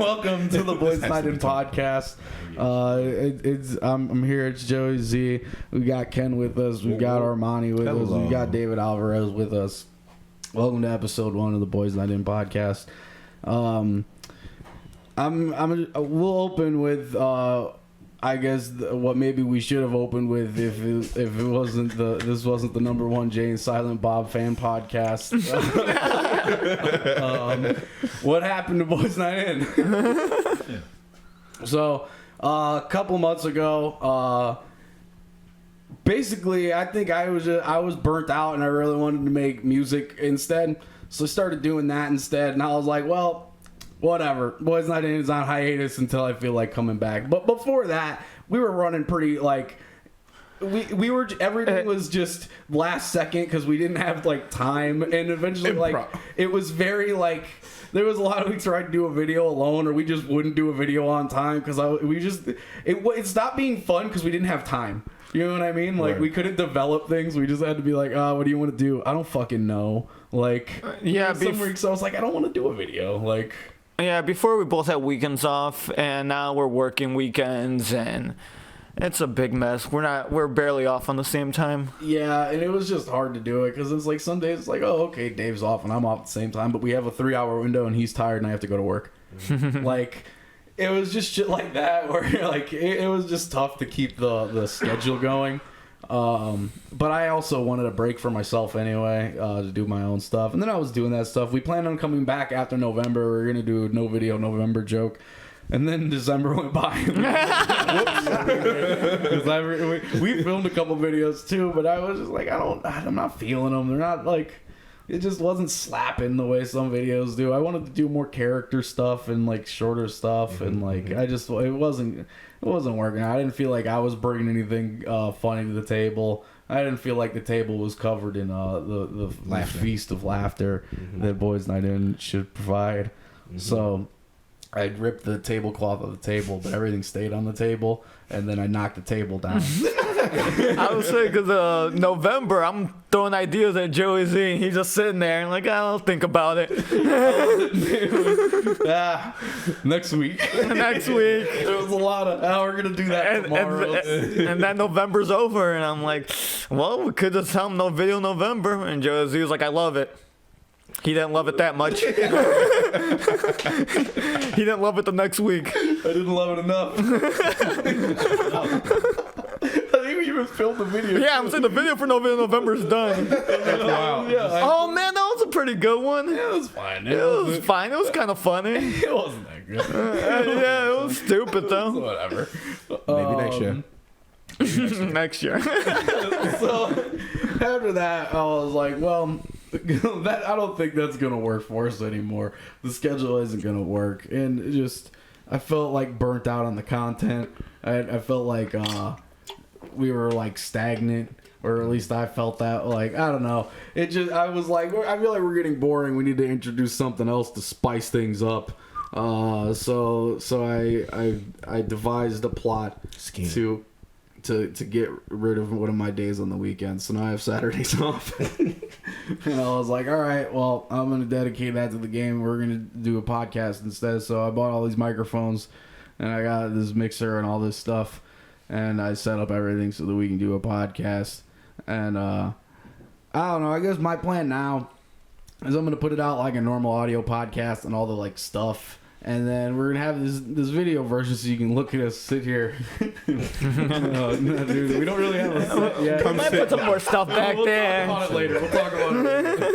Welcome to the Boys Night In podcast. I'm here. It's Joey Z. We got Ken with us. We got Armani with us. We got David Alvarez with us. Welcome to episode 1 of the Boys Night In podcast. We'll open with I guess what maybe we should have opened with if it wasn't this wasn't the number one Jay and Silent Bob fan podcast. What happened to Boys Night In? So a couple months ago, basically I think I was burnt out and I really wanted to make music instead, so I started doing that instead. And I was like, well, whatever. Boys Night In is on hiatus until I feel like coming back. But before that, we were running pretty like we were. Everything was just last second because we didn't have like time, and eventually like it was very like there was a lot of weeks where I'd do a video alone, or we just wouldn't do a video on time because it stopped being fun because we didn't have time. You know what I mean? Like, we couldn't develop things. We just had to be like, what do you want to do? I don't fucking know. Like, some weeks I was like, I don't want to do a video. Like, yeah, before we both had weekends off, and now we're working weekends, and it's a big mess. We're barely off on the same time. Yeah, and it was just hard to do it because it's like some days it's like, oh, okay, Dave's off and I'm off at the same time, but we have a 3-hour window and he's tired and I have to go to work. Like, it was just shit like that where like it was just tough to keep the schedule going. But I also wanted a break for myself anyway, to do my own stuff. And then I was doing that stuff. We planned on coming back after November. We were going to do a no video November joke. And then December went by. We filmed a couple videos too, but I was just like, I'm not feeling them. They're not like, it just wasn't slapping the way some videos do. I wanted to do more character stuff and like shorter stuff. And like, it wasn't working out. I didn't feel like I was bringing anything funny to the table. I didn't feel like the table was covered in the feast of laughter that Boys Night In should provide. So I ripped the tablecloth of the table, but everything stayed on the table, and then I knocked the table down. I was saying because November, I'm throwing ideas at Joey Z, and he's just sitting there and like, I'll think about it. Next week. Next week. There was a lot of, we're going to do that tomorrow. And then November's over, and I'm like, well, we could just tell him no video November. And Joey Z was like, I love it. He didn't love it that much. He didn't love it the next week. I didn't love it enough. I think we even filmed the video. Yeah, I'm saying the video for November's done. Wow. Oh man, that was a pretty good one. Yeah, it was fine. It was fine. It was kind of funny. It wasn't that good. Yeah, it was stupid though. Whatever. Maybe next year. Next year. So after that, I was like, well, I don't think that's gonna work for us anymore. The schedule isn't gonna work, and I felt like burnt out on the content. I felt like we were like stagnant, or at least I felt that. Like, I don't know. I was like, I feel like we're getting boring. We need to introduce something else to spice things up. So I devised a plot to get rid of one of my days on the weekends. So now I have Saturdays off. And I was like, all right, well, I'm going to dedicate that to the game. We're going to do a podcast instead. So I bought all these microphones and I got this mixer and all this stuff. And I set up everything so that we can do a podcast. And I don't know. I guess my plan now is I'm going to put it out like a normal audio podcast and all the like stuff. And then we're going to have this video version so you can look at us sit here. No, dude, we don't really have a set yet. We might put some more stuff back there. We'll talk about it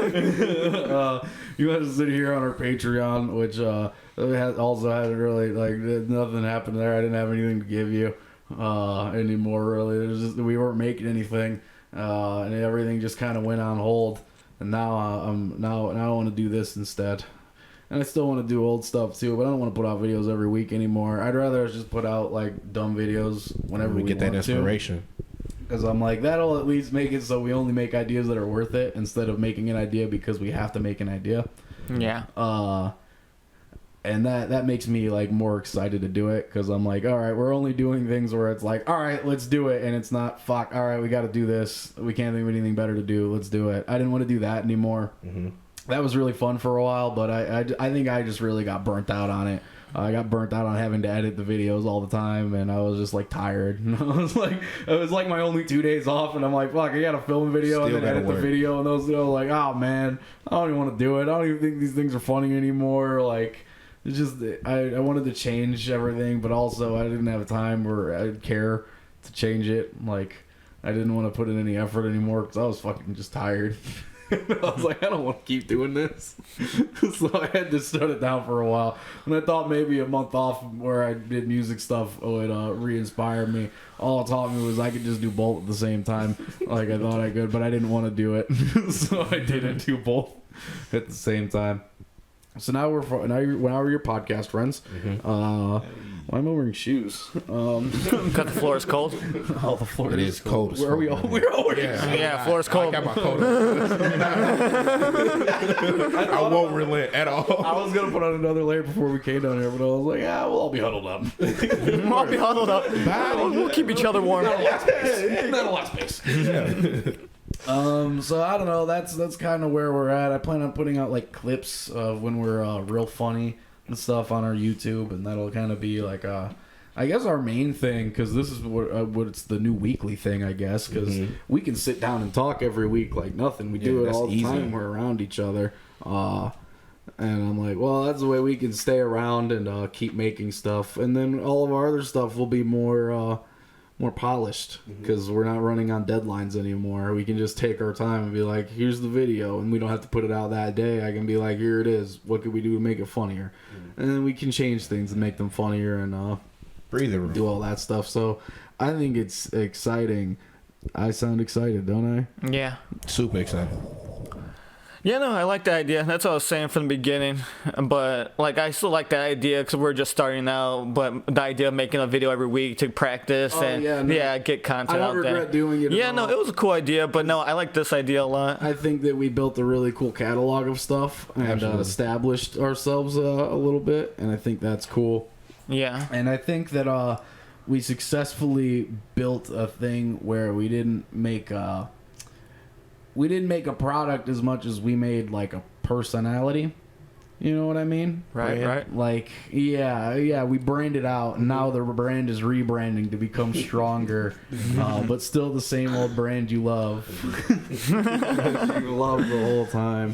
later. You have to sit here on our Patreon, which also hasn't really, like, nothing happened there. I didn't have anything to give you anymore, really. We weren't making anything, and everything just kind of went on hold. And now I want to do this instead. And I still want to do old stuff too, but I don't want to put out videos every week anymore. I'd rather just put out like dumb videos whenever we get that inspiration. Because I'm like, that'll at least make it so we only make ideas that are worth it instead of making an idea because we have to make an idea. Yeah. And that makes me like more excited to do it because I'm like, all right, we're only doing things where it's like, all right, let's do it, and it's not fuck. All right, we got to do this. We can't think of anything better to do. Let's do it. I didn't want to do that anymore. Mm-hmm. That was really fun for a while, but I think I just really got burnt out on it. I got burnt out on having to edit the videos all the time, and I was just like tired. And it was like my only 2 days off, and I'm like, fuck, I gotta film a video Still and then edit the video, and those like, oh man, I don't even want to do it. I don't even think these things are funny anymore. Like, it's just I wanted to change everything, but also I didn't have time or I'd care to change it. Like, I didn't want to put in any effort anymore because I was fucking just tired. I was like, I don't want to keep doing this. So I had to shut it down for a while. And I thought maybe a month off where I did music stuff would re-inspire me. All it taught me was I could just do both at the same time, like I thought I could, but I didn't want to do it. So I didn't do both at the same time. So now now we're your podcast friends. Why am I wearing shoes? Because the floor is cold. Oh, the floor is cold. Where are we all? We're all wearing shoes. Yeah, floor is cold. I got my coat on. I won't relent at all. I was gonna put on another layer before we came down here, but I was like, yeah, we'll all be huddled up. I'll be huddled up. We'll keep each other warm. Not a lot of space. So I don't know. That's kind of where we're at. I plan on putting out like clips of when we're real funny and stuff on our YouTube, and that'll kind of be like I guess our main thing, because this is what it's the new weekly thing, I guess, because we can sit down and talk every week like nothing. We do it all the time. We're around each other, and I'm like, well, that's the way we can stay around and keep making stuff, and then all of our other stuff will be more polished because we're not running on deadlines anymore. We can just take our time and be like, here's the video, and we don't have to put it out that day. I can be like, here it is. What could we do to make it funnier? And then we can change things and make them funnier and Breathing room. do all that stuff. So I think it's exciting. I sound excited, don't I? Yeah. Super excited. Yeah, no, I like the idea. That's what I was saying from the beginning. But, like, I still like that idea because we're just starting out. But the idea of making a video every week to practice and, get content out there. I don't regret doing it at all. No, it was a cool idea. But, no, I like this idea a lot. I think that we built a really cool catalog of stuff and established ourselves a little bit. And I think that's cool. Yeah. And I think that we successfully built a thing where we didn't make a product as much as we made like a personality. You know what I mean? Right. Like, yeah, we branded out, and now the brand is rebranding to become stronger, but still the same old brand you love. You love the whole time.